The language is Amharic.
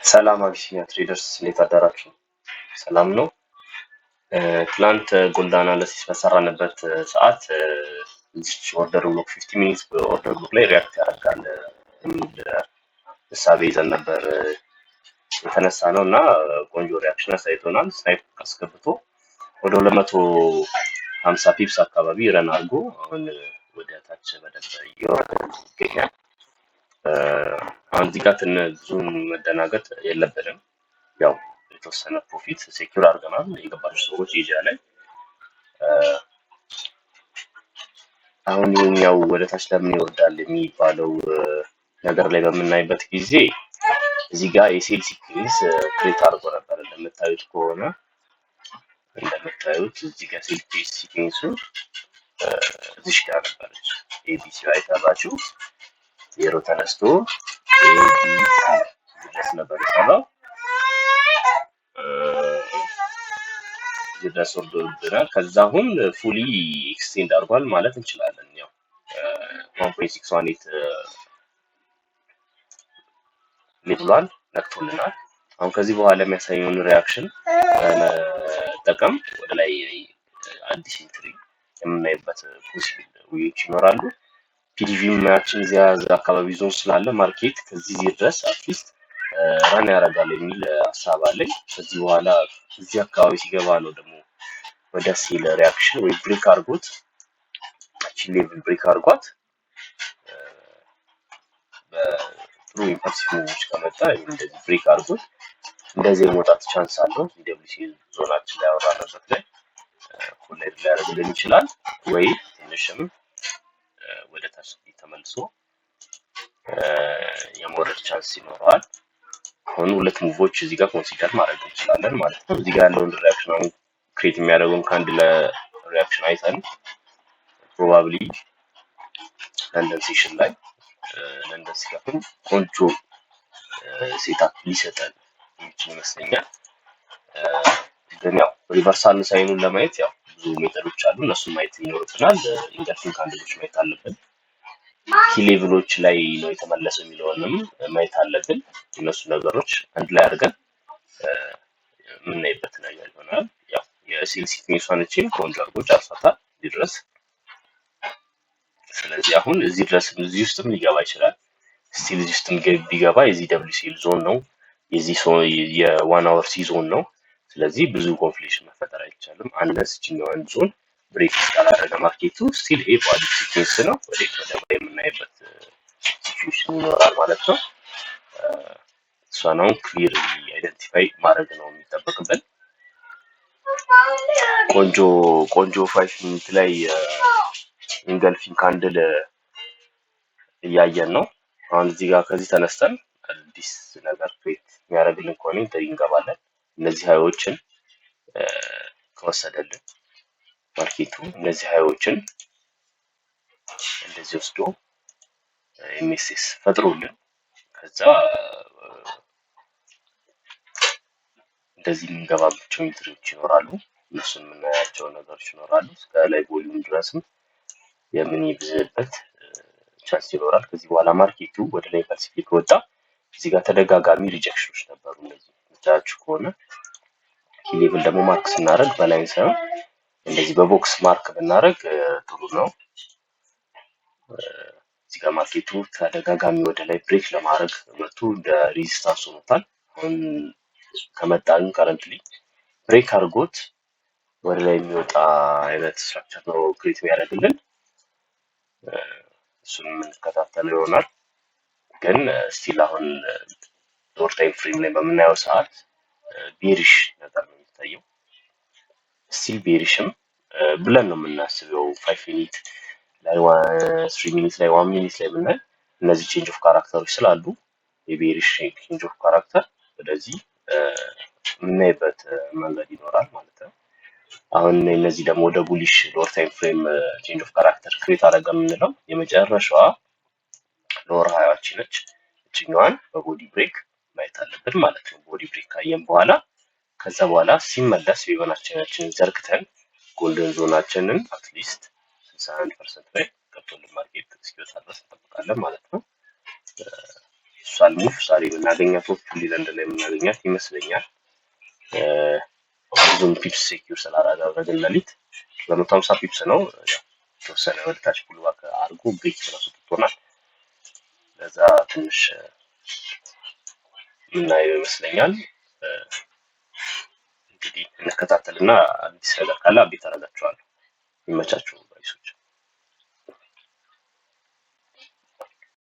ሰላም አቢሲኒያ ትሬደርስ እንዴት አደራችሁ? ሰላም ነው። ትላንት ጎልድ አናሊሲስ በሰራንበት ሰዓት እዚች ኦርደር ብሎክ 50 ሚኒትስ በኦርደር ብሎክ ላይ ሪያክት ያደርጋል የሚል እሳቤ ይዘን ነበር የተነሳ ነው እና ቆንጆ ሪያክሽን አሳይቶናል። ስናይፕ አስገብቶ ወደ 250 ፒፕስ አካባቢ ረን አድርጎ አሁን ወደ ታች በደንብ እየወረደ ይገኛል። አሁን እዚህ ጋር ብዙ መደናገጥ የለብንም። ያው የተወሰነ ፕሮፊት ሴኩር አድርገናል የገባችሁ ሰዎች ኤጂያ ላይ። አሁን ይሄኛው ወደ ታች ለምን ይወርዳል የሚባለው ነገር ላይ በምናይበት ጊዜ እዚህ ጋር የሴል ሲኩዌንስ ክሬት አድርጎ ነበር። እንደምታዩት ከሆነ እዚህ ጋር ሴል ሲኩዌንሱ እዚህ ጋር ነበረች። ኤቢሲ ላይ ታባችሁ ዜሮ ተነስቶ ኤቢሲ ድረስ ነበር የሰራው። ድረስ ወርዶልናል። ከዛ አሁን ፉሊ ኤክስቴንድ አድርጓል ማለት እንችላለን። ያው 1.618 ሌቭሏን ነክቶልናል። አሁን ከዚህ በኋላ የሚያሳየውን ሪያክሽን መጠቀም ወደ ላይ አዲስ ኢንትሪ የምናይበት ፖሲብል ዌዎች ይኖራሉ። ፒዲቪ ማያችን እዚያ አካባቢ ዞን ስላለ ማርኬት ከዚህ ድረስ አትሊስት ረን ያደርጋል የሚል ሀሳብ አለኝ። ከዚህ በኋላ እዚህ አካባቢ ሲገባ ነው ደግሞ ወደ ሴል ሪያክሽን ወይ ብሬክ አድርጎት እቺ ሌቭል ብሬክ አድርጓት በጥሩ ኢምፐልሲቭ ሙቭዎች ከመጣ እንደዚህ ብሬክ አድርጎት እንደዚህ የመውጣት ቻንስ አለው። ደብሊሲ ዞናችን ላይ አወራንበት ላይ ኮሌድ ሊያደርግልን ይችላል ወይ ትንሽም ወደ ታች ተመልሶ የመውረድ ቻንስ ይኖረዋል። አሁን ሁለት ሙቮች እዚህ ጋር ኮንሲደር ማድረግ እንችላለን ማለት ነው። እዚህ ጋር ያለውን ሪያክሽን አሁን ክሬት የሚያደርገውን ከአንድ ለሪያክሽን አይተን ፕሮባብሊ ለንደን ሴሽን ላይ ለንደን ሲከፍል ቆንጆ ሴታፕ ሊሰጠን የሚችል ይመስለኛል። ግን ያው ሪቨርሳል ሳይኑን ለማየት ያው ብዙ ሜተዶች አሉ፣ እነሱን ማየት ይኖርብናል። ኢንተርፊንግ ካንድሎች ማየት አለብን። ኪ ሌቭሎች ላይ ነው የተመለሰው የሚለውንም ማየት አለብን። እነሱ ነገሮች አንድ ላይ አድርገን የምናይበት ነገር ይሆናል። ያው የሴል ሲኩዌንሷን እቺን ቆንጆ አድርጎ ጨርሷታል ድረስ። ስለዚህ አሁን እዚህ ድረስ እዚህ ውስጥም ሊገባ ይችላል። ስቲል እዚህ ውስጥም ቢገባ የዚህ ደብሊው ሴል ዞን ነው፣ የዚህ የዋን አወር ሲ ዞን ነው። ስለዚህ ብዙ ኮንፍሊክሽን መፈጠር አይቻልም አንለስ እቺኛዋን ዞን ብሬክ ካላደረገ ማርኬቱ ስቲል ኤ ኳሊቲ ሲኩዌንስ ነው ወደ የምናይበት ሲቹዌሽን ይኖራል ማለት ነው። እሷን አሁን ክሊር አይደንቲፋይ ማድረግ ነው የሚጠበቅብን። ቆንጆ 5 ሚኒት ላይ ኢንገልፊንግ ካንድል እያየን ነው። አሁን እዚህ ጋር ከዚህ ተነስተን አዲስ ነገር ክሬት የሚያደርግልን ከሆነ ኢንተሪ እንገባለን። እነዚህ ሃይዎችን ከወሰደልን ማርኬቱ እነዚህ ሃይዎችን እንደዚህ ወስዶ ኤምኤስኤስ ፈጥሮልን ከዛ እንደዚህ የምንገባባቸው ኢንትሪዎች ይኖራሉ። እነሱን የምናያቸው ነገሮች ይኖራሉ። እስከ ላይ ቮሊዩም ድረስም የምንይዝበት ቻንስ ይኖራል። ከዚህ በኋላ ማርኬቱ ወደ ላይ ፐርሲፊክ ወጣ። እዚህ ጋር ተደጋጋሚ ሪጀክሽኖች ነበሩ። እንደዚህ ብታያችሁ ከሆነ ኪ ሌቭል ደግሞ ማርክ ስናደርግ በላይን ሳይሆን እንደዚህ በቦክስ ማርክ ብናደርግ ጥሩ ነው። እዚህ ጋር ማርኬቱ ተደጋጋሚ ወደ ላይ ብሬክ ለማድረግ መጥቶ እንደ ሬዚስታንስ ሆኖታል። አሁን ከመጣን ከረንትሊ ብሬክ አድርጎት ወደ ላይ የሚወጣ አይነት ስትራክቸር ነው ክሬት የሚያደርግልን። እሱን የምንከታተለው ይሆናል። ግን ስቲል አሁን ሎወር ታይም ፍሬም ላይ በምናየው ሰዓት ቤሪሽ ነገር ነው የሚታየው። ስቲል ቤሪሽም ብለን ነው የምናስበው። 5 ሚኒት ላይ 3 ሚኒት ላይ 1 ሚኒት ላይ ብናይ እነዚህ ቼንጅ ኦፍ ካራክተሮች ስላሉ የቤሪሽ ቼንጅ ኦፍ ካራክተር ወደዚህ የምናይበት መንገድ ይኖራል ማለት ነው። አሁን እነዚህ ደግሞ ወደ ቡሊሽ ሎወር ታይም ፍሬም ቼንጅ ኦፍ ካራክተር ክሬት አደረገ የምንለው የመጨረሻዋ ሎወር ሃያች ነች። እችኛዋን በቦዲ ብሬክ ማየት አለብን ማለት ነው። ቦዲ ብሬክ ካየን በኋላ ከዛ በኋላ ሲመለስ ሪቨናችንን ዘርግተን ጎልደን ዞናችንን አትሊስት 61% ላይ ገብቶልን ማርኬት እስኪወጣ ድረስ እንጠብቃለን ማለት ነው። እሱ ሳልሙቭ ዛሬ የምናገኛት ቶፕ ሊዘንድ ላይ የምናገኛት ይመስለኛል። ብዙም ፒፕስ ሴኪዩር ስላላደረግን ሌሊት 250 ፒፕስ ነው። የተወሰነ ወደታች ፑልባክ አድርጎ ብሬክ ብላ ሰጥቶናል። ለዛ ትንሽ የምናየው ይመስለኛል። እንግዲህ እንከታተልና አዲስ ነገር ካለ አብዴት አደርጋችኋለሁ። ይመቻችሁ ባይሶች።